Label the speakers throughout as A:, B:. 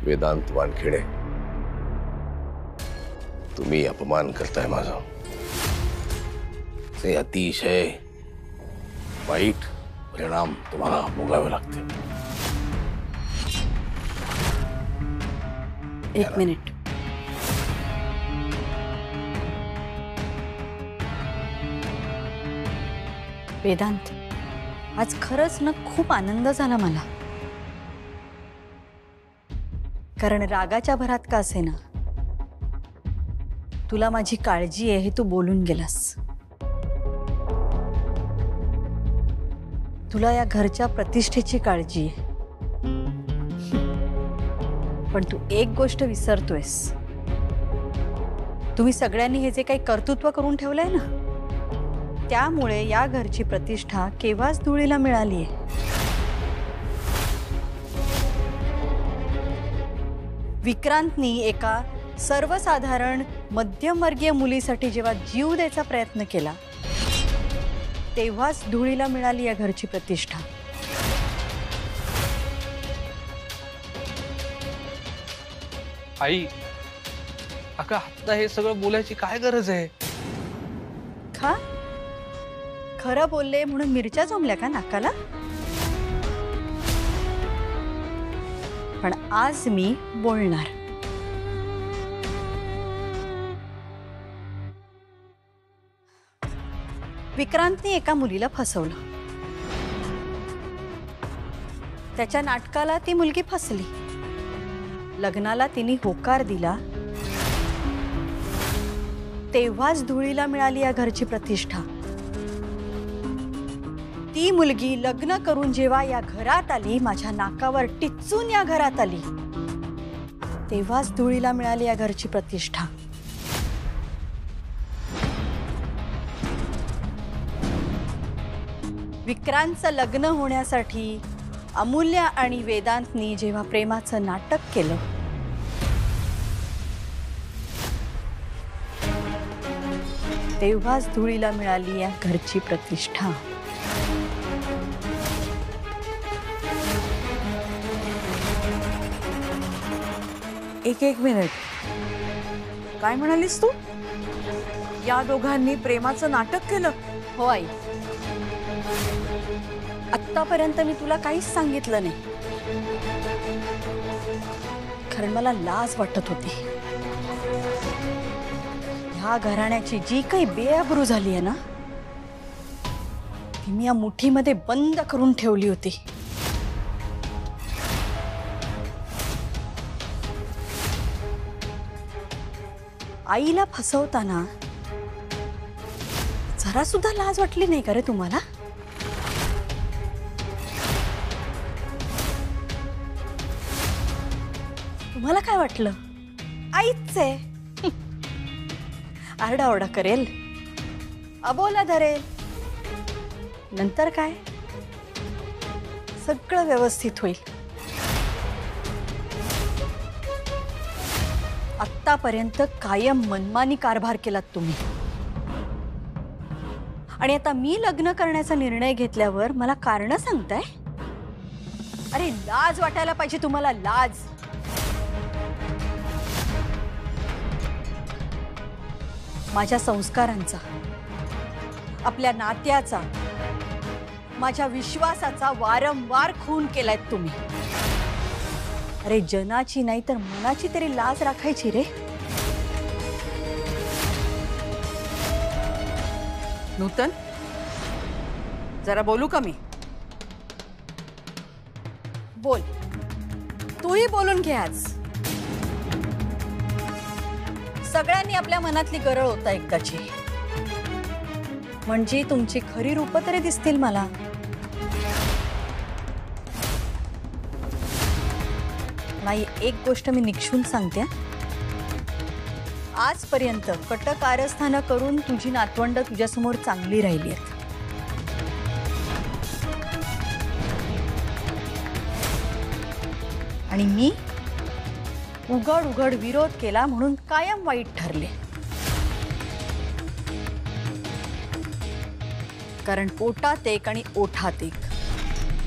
A: वेदांत वानखेडे, तुम्ही अपमान करताय माझा। ते अतिशय वाईट परिणाम तुम्हाला भोगावे लागतील।
B: एक मिनिट। वेदांत, आज खरंच ना खूप आनंद झाला मला, कारण रागाच्या भरात का असेना तुला माझी काळजी आहे हे तू बोलून गेलास। तुला या घरच्या प्रतिष्ठेची काळजी आहे, पण तू एक गोष्ट विसरतोयस। तुम्ही सगळ्यांनी हे जे काही कर्तृत्व करून ठेवलंय ना, त्यामुळे या घरची प्रतिष्ठा केव्हाच धुळीला मिळाली आहे। विक्रांतनी एका सर्वसाधारण मध्यमवर्गीय मुलीसाठी जेव्हा जीव द्यायचा प्रयत्न केला, तेव्हाच धुळीला मिळाली या घरची प्रतिष्ठा।
C: आई, अगं आता हे सगळं बोलायची काय गरज आहे?
B: का? खरं बोलले म्हणून मिरच्या जमल्या का नाकाला? पण आज मी बोलणार। विक्रांतने एका मुलीला फसवलं, त्याच्या नाटकाला ती मुलगी फसली, लग्नाला तिने होकार दिला, तेव्हाच धुळीला मिळाली या घरची प्रतिष्ठा। ती मुलगी लग्न करून जेव्हा या घरात आली, माझ्या नाकावर टिचून या घरात आली, तेव्हाच धुळीला मिळाली या घरची प्रतिष्ठा। विक्रांतचं लग्न होण्यासाठी अमूल्य आणि वेदांतनी जेव्हा प्रेमाचं नाटक केलं, तेव्हाच धुळीला मिळाली या घरची प्रतिष्ठा।
D: एक मिनिट, काय म्हणालीस तू? या दोघांनी प्रेमाचं नाटक केलं?
B: हो आई, आत्तापर्यंत मी तुला काहीच सांगितलं नाही, कारण मला लाज वाटत होती। ह्या घराण्याची जी काही बेअब्रू झाली आहे ना, ती मी या मुठीमध्ये बंद करून ठेवली होती। आईला फसवताना जरा सुद्धा लाज वाटली नाही का रे तुम्हाला? तुम्हाला काय वाटलं? आईच आहे, आरडाओरडा करेल, अबोला धरेल, नंतर काय सगळं व्यवस्थित होईल। आत्तापर्यंत कायम मनमानी कारभार केलात तुम्ही, आणि आता मी लग्न करण्याचा निर्णय घेतल्यावर मला कारण सांगताय? अरे लाज वाटायला पाहिजे तुम्हाला, लाज। माझ्या संस्कारांचा, आपल्या नात्याचा, माझ्या विश्वासाचा वारंवार खून केलाय तुम्ही। अरे जनाची नाही तर मनाची तरी लाज राखायची रे।
D: नूतन, जरा बोलू का मी?
B: बोल, तूही बोलून घे। आज सगळ्यांनी आपल्या मनातली गरळ होता एकदाची, म्हणजे तुमची खरी रूप तरी दिसतील मला। नाही, एक गोष्ट मी निक्षून सांगते, आजपर्यंत कट कारस्थानं करून तुझी नातवंड तुझ्यासमोर चांगली राहिली आहेत, आणि मी उघड उघड विरोध केला म्हणून कायम वाईट ठरले। कारण पोटात एक आणि ओठात एक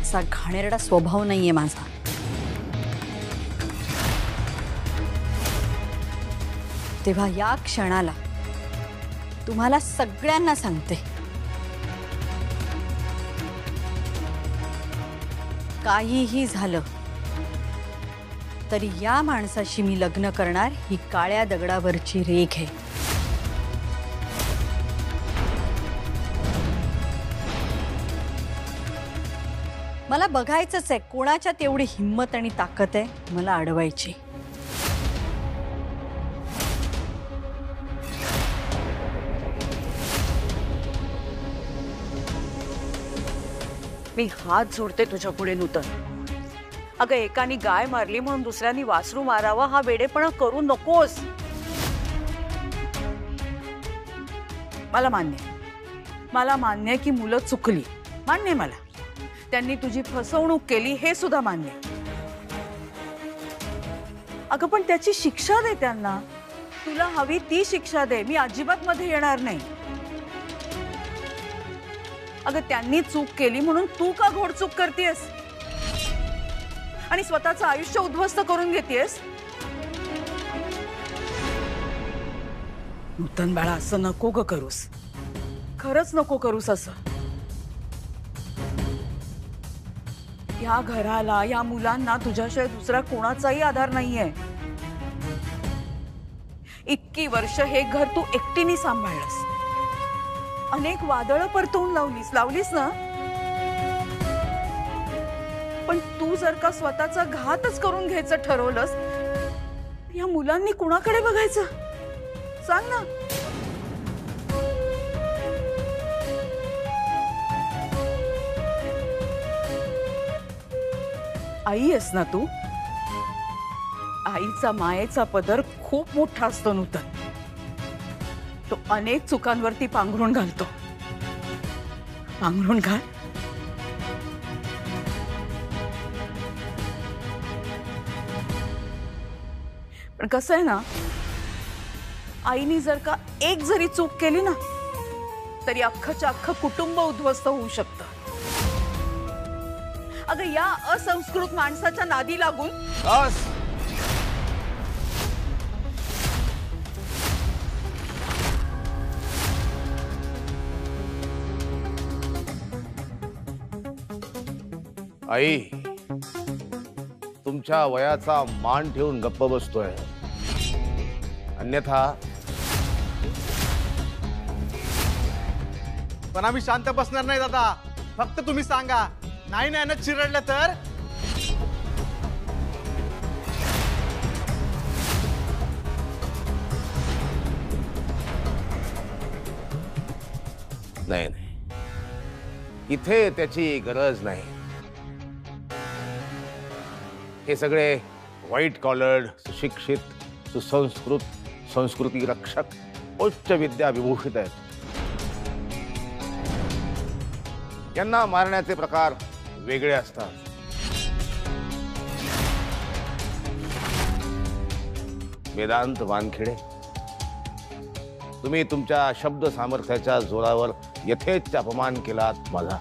B: असा घाणेरडा स्वभाव नाहीये माझा। तेव्हा या क्षणाला तुम्हाला सगळ्यांना सांगते, काहीही झालं तरी या माणसाशी मी लग्न करणार ही काळ्या दगडावरची रेघ आहे. मला बघायचंच आहे कोणाच्यात एवढी हिंमत आणि ताकद आहे मला अडवायची.
D: मी हात जोडते तुझ्या पुढे नूतन. अगं एकाने गाय मारली म्हणून दुसऱ्यानी वासरू मारावा हा वेडेपणा करू नकोस. मला मान्य आहे की मुलं चुकली, मान्य आहे मला. त्यांनी तुझी फसवणूक केली हे सुद्धा मान्य. अगं पण त्याची शिक्षा दे त्यांना. तुला हवी ती शिक्षा दे. मी अजिबात मध्ये येणार नाही. अगं त्यांनी चूक केली म्हणून तू का घोडचूक करतेस आणि स्वतःचं आयुष्य उद्ध्वस्त करून घेतेस? नूतन बाळा, असं नको ग करूस. खरंच नको करूस असं. या घराला, या मुलांना तुझ्याशिवाय दुसरा कोणाचाही आधार नाहीये. इतकी वर्ष हे घर तू एकटीने सांभाळलंस. अनेक वादळ परतवून लावलीस ना. पण तू जर का स्वतःचा घातच करून घ्यायचं ठरवलंस, या मुलांनी कुणाकडे बघायचं सांग ना. आई आहेस ना तू. आईचा मायेचा पदर खूप मोठा असतो नूतन. तो अनेक चुकांवरती पांघरून घालतो. पांघरून घाल. पण कसं आहे ना, आईनी जर का एक जरी चूक केली ना तरी अख्खच्या अख्खं कुटुंब उद्ध्वस्त होऊ शकतं. अगं या असंस्कृत माणसाच्या नादी लागून
A: बस. आई, तुमच्या वयाचा मान ठेवून गप्प बसतोय. अन्यथा
E: पण आम्ही शांत बसणार नाही दादा. फक्त तुम्ही सांगा, नाही ना चिरडलं तर.
A: नाही, इथे त्याची गरज नाही. हे सगळे व्हाईट कॉलर्ड, सुशिक्षित, सुसंस्कृत, संस्कृती रक्षक, उच्च विद्या विभूषित आहेत. यांना मारण्याचे प्रकार वेगळे असतात. वेदांत वानखेडे, तुम्ही तुमच्या शब्द सामर्थ्याच्या जोरावर यथेच्छ अपमान केलात माझा.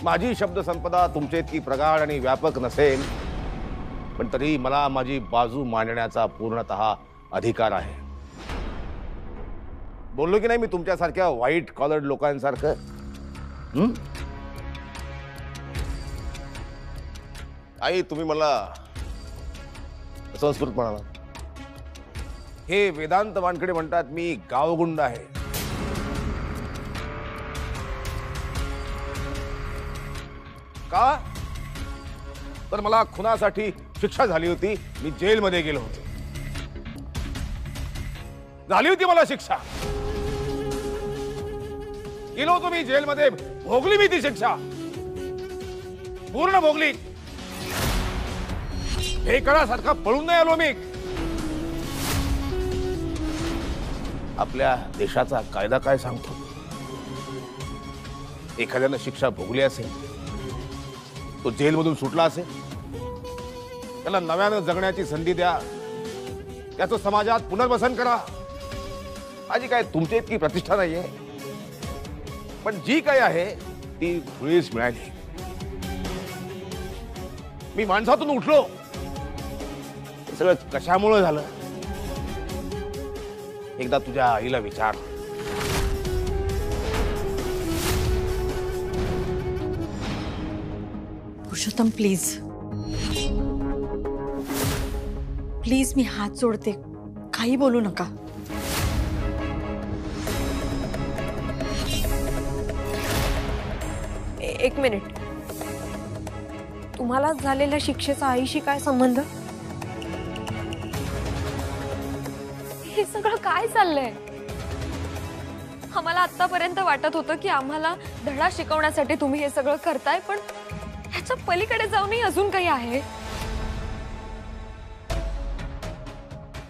A: माझी शब्द संपदा तुमच्या इतकी प्रगाढ आणि व्यापक नसेल, पण तरी मला माझी बाजू मांडण्याचा पूर्णतः अधिकार आहे. बोललो की नाही मी तुमच्यासारख्या व्हाईट कॉलर्ड लोकांसारखं? आई, तुम्ही मला संस्कृत म्हणाला. हे वेदांत वानखेडे म्हणतात मी गावगुंड आहे. का? तर मला खुनासाठी शिक्षा झाली होती. मी जेलमध्ये गेलो होतो. झाली होती मला शिक्षा. गेलो होतो मी जेलमध्ये. भोगली मी ती शिक्षा. पूर्ण भोगली. हे कळासारखा पळून नाही आलो मी. आपल्या देशाचा कायदा काय सांगतो? एखाद्यानं शिक्षा भोगली असेल, तो जेलमधून सुटला असेल, त्याला नव्यानं जगण्याची संधी द्या. त्याचं समाजात पुनर्वसन करा. माझी काय तुमच्या इतकी प्रतिष्ठा नाहीये, पण जी काही आहे ती धुळीस मिळाली. मी माणसातून उठलो, हे सगळं कशामुळे झालं एकदा तुझ्या आईला विचार.
B: पुरुषोत्तम प्लीज प्लीज, मी हात जोडते, काही बोलू नका.
F: एक मिनिट, तुम्हाला झालेल्या शिक्षेचा आईशी काय संबंध? हे सगळं काय चाललंय? आम्हाला आतापर्यंत वाटत होतं की आम्हाला धडा शिकवण्यासाठी तुम्ही हे सगळं करताय, पण ह्याच्या पलीकडे जाऊनही अजून काही आहे.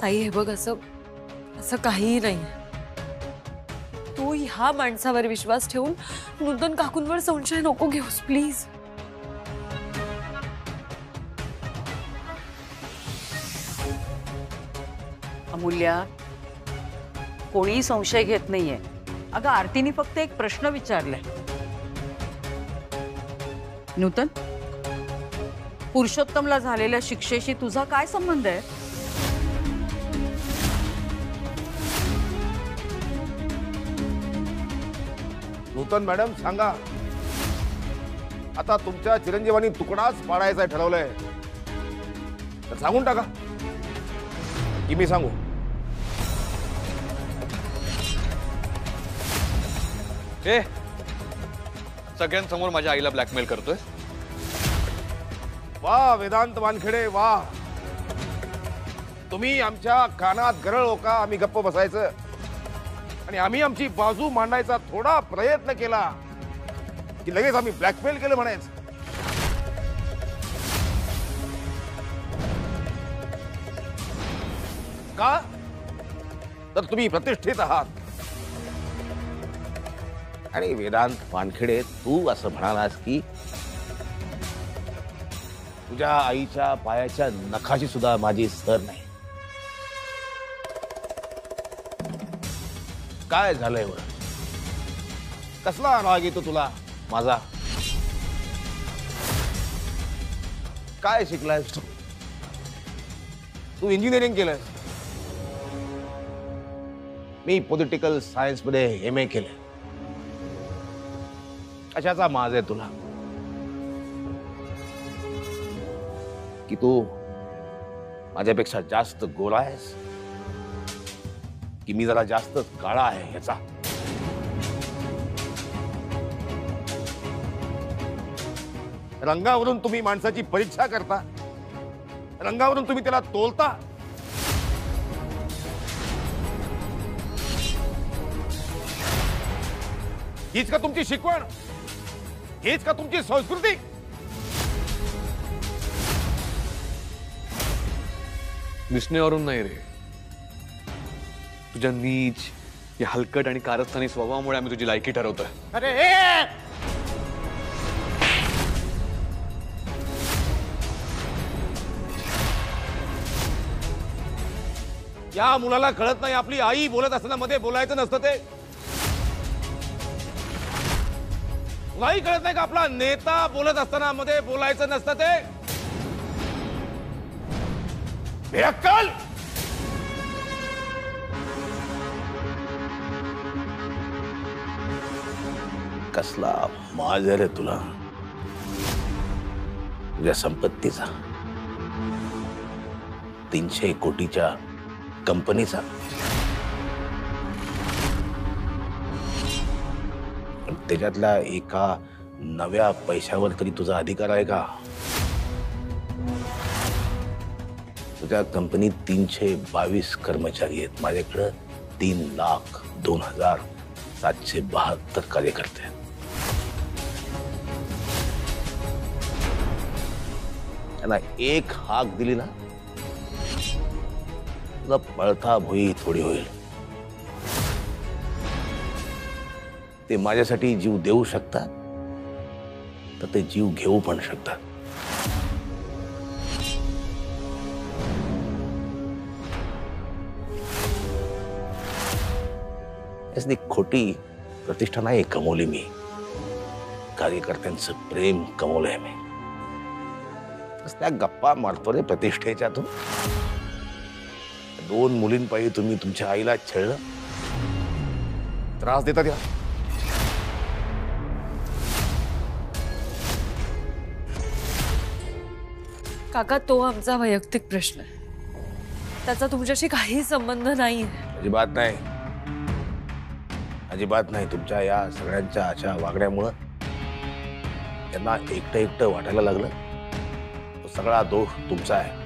F: ताई हे बघ, असं काहीही नाही. तू ह्या माणसावर विश्वास ठेवून नूतन काकूंवर संशय नको घेऊस प्लीज.
D: अमूल्या, कोणी संशय घेत नाहीये. अगं आरतीने फक्त एक प्रश्न विचारलाय. नूतन, पुरुषोत्तमला झालेल्या शिक्षेशी तुझा काय संबंध आहे?
A: नूतन मॅडम सांगा, आता तुमच्या चिरंजीवानी तुकडाच पाडायचा ठरवलंय तर सांगून टाका की मी सांगू.
C: ए, सगळ्यांसमोर माझ्या आईला ब्लॅकमेल करतोय?
A: वा वेदांत वानखेडे वा, तुम्ही आमच्या कानात गरळ का आम्ही गप्प बसायचं आणि आम्ही आमची बाजू मांडायचा थोडा प्रयत्न केला की लगेच आम्ही ब्लॅकमेल केलं म्हणायचं. का तर तुम्ही प्रतिष्ठित आहात. आणि वेदांत वानखेडे, तू असं म्हणालास की तुझ्या आईच्या पायाच्या नखाशी सुद्धा माझी सर नाही. काय झालंय वर? कसला राग येतो तुला माझा? काय शिकलायस तू? तू इंजिनिअरिंग केलंय, मी पॉलिटिकल सायन्स मध्ये MA केलंय. कशाचा माज आहे तुला की तू माझ्यापेक्षा जास्त गोरा आहेस की मी जरा जास्त काळा आहे ह्याचा? रंगावरून तुम्ही माणसाची परीक्षा करता, रंगावरून तुम्ही त्याला तोलता. हीच का तुमची शिकवण? हीच का तुमची संस्कृती?
C: दिसण्यावरून नाही रे, तुझ्या नीच या हलकट आणि कारस्थानी स्वभावामुळे आम्ही तुझी लायकी ठरवतोय.
A: अरे या मुलाला कळत नाही आपली आई बोलत असताना मध्ये बोलायचं नसतं ते. तुलाही कळत नाही का आपला नेता बोलत असताना मध्ये बोलायचं नसतं ते? बेअक्कल! कसला माज रे तुला तुझ्या संपत्तीचा, 300 कोटीच्या कंपनीचा. त्याच्यातल्या एका नव्या पैशावर तरी तुझा अधिकार आहे का? तुझ्या कंपनीत 322 कर्मचारी आहेत, माझ्याकडे 3,02,772 कार्यकर्ते आहेत. त्यांना एक हाक दिली ना, तुझा पळता भुई थोडी होईल. ते माझ्यासाठी जीव देऊ शकतात तर ते जीव घेऊ पण शकतात. यासनी खोटी प्रतिष्ठा नाही कमवली मी, कार्यकर्त्यांचं प्रेम कमवलंय मी. त्या गप्पा मारतो रे प्रतिष्ठेच्या तू. 2 मुलींपायी तुम्ही तुमच्या आईला छळलं, त्रास देतात या.
F: काका तो आमचा वैयक्तिक प्रश्न आहे, त्याचा तुमच्याशी काही संबंध नाही.
A: अजिबात नाही, अजिबात नाही. तुमच्या या सगळ्यांच्या अशा वागण्यामुळं त्यांना एकटं एकटं वाटायला लागलं. तो सगळा दोष तुमचा आहे.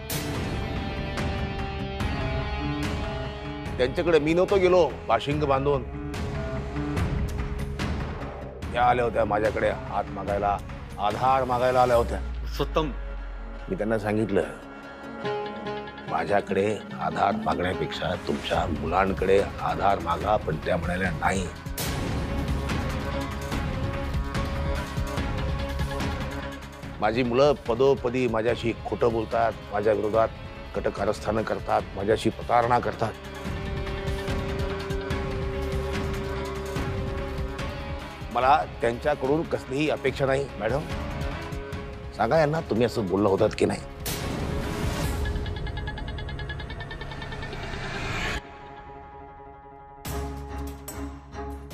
A: त्यांच्याकडे मी नव्हतो गेलो बाशिंग बांधून. त्या आल्या होत्या माझ्याकडे हात मागायला, आधार मागायला आल्या होत्या.
C: सत्तम,
A: मी त्यांना सांगितलं, माझ्याकडे आधार मागण्यापेक्षा तुमच्या मुलांकडे आधार मागा. पण त्या म्हणाल्या नाही. माझी मुलं पदोपदी माझ्याशी खोटं बोलतात, माझ्या विरोधात कटकारस्थानं करतात, माझ्याशी प्रतारणा करतात. मला त्यांच्याकडून कसलीही अपेक्षा नाही. मॅडम सांगा यांना, तुम्ही असं बोलला होतात की नाही?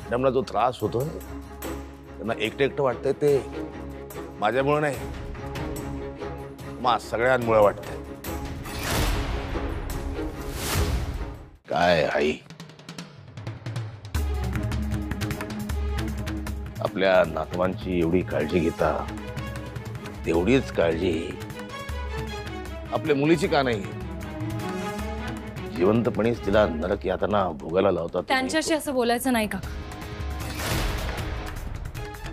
A: मॅडमला जो त्रास होतोय, त्यांना एकटं एकटं वाटतंय, ते माझ्यामुळे नाही, मा सगळ्यांमुळे वाटतंय. काय आई, आपल्या नातवांची एवढी काळजी घेता, तेवढीच काळजी आपल्या मुलीची का नाही? जिवंतपणीच तिला नरक यातना भोगायला लावतात.
F: त्यांच्याशी असं बोलायचं नाही काका.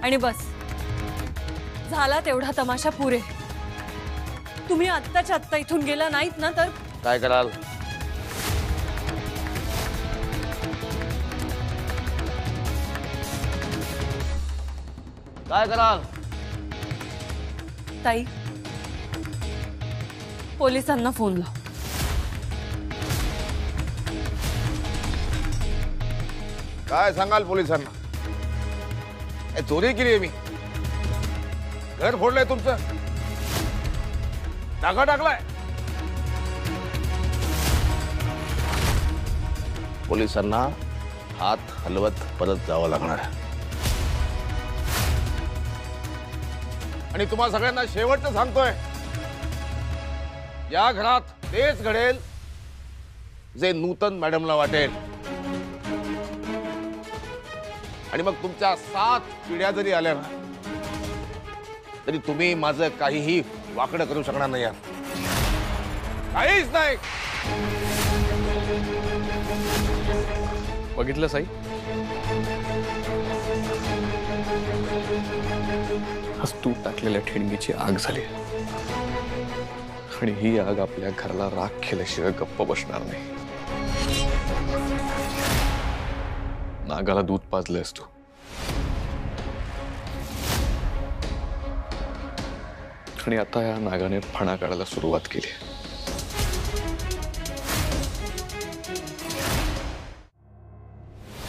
F: आणि बस झाला तेवढा तमाशा पुरे. तुम्ही आत्ताच्या आत्ता इथून गेला नाहीत ना तर
A: काय कराल? काय कराल?
F: ताई, पोलिसांना फोन लाव.
A: काय सांगाल पोलिसांना? चोरी केली आहे मी, घर फोडलंय तुमचं, टाका टाकलाय. पोलिसांना हात हलवत परत जावं लागणार. आणि तुम्हा सगळ्यांना शेवटचं सांगतोय, या घरात तेच घडेल जे नूतन मॅडमला वाटेल. आणि मग तुमच्या 7 पिढ्या जरी आल्या ना, तरी तुम्ही माझं काहीही वाकडं करू शकणार नाही. काहीच नाही.
C: बघितलं साई, आज तू टाकलेल्या ठिणगीची आग झाली, आणि ही आग आपल्या घराला राख केल्याशिवाय गप्प बसणार नाही. नागाला दूध पाजलंयस तू, आणि आता या नागाने फणा काढायला सुरुवात केली.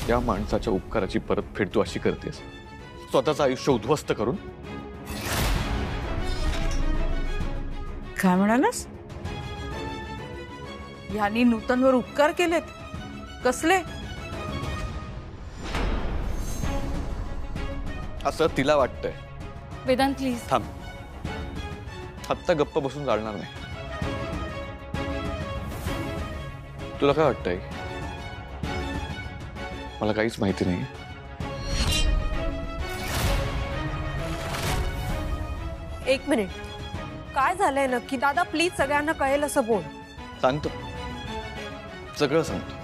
C: या माणसाच्या उपकाराची परतफेड तू अशी करतेस, स्वतःचं आयुष्य उद्ध्वस्त करून.
D: काय म्हणालास? यांनी नूतनवर उपकार केलेत? कसले?
C: असं तिला वाटतंय.
F: वेदांत प्लीज
C: थांब, आत्ता गप्प बसून चालणार नाही. तुला काय वाटतंय? मला काहीच माहिती नाही.
B: एक मिनिट, काय झालंय नक्की? दादा प्लीज सगळ्यांना कळेल असं बोल.
C: सांगतो, सगळं सांगतो.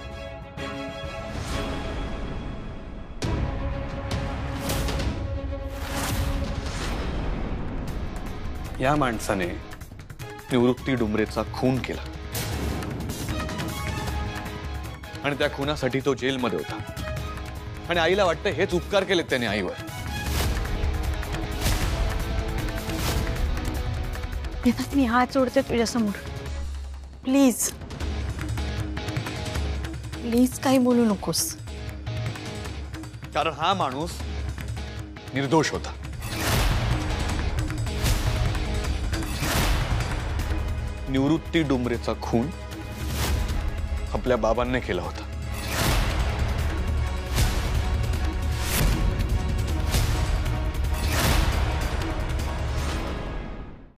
C: या माणसाने निवृत्ती डुमरेचा खून केला, आणि त्या खुनासाठी तो जेलमध्ये होता. आणि आईला वाटतं हेच उपकार केलेत त्याने आईवर.
B: मी हात जोडते तुझ्यासमोर, प्लीज प्लीज काही बोलू नकोस.
C: कारण हा माणूस निर्दोष होता. निवृत्ती डोंबरेचा खून आपल्या बाबांनी केला होता.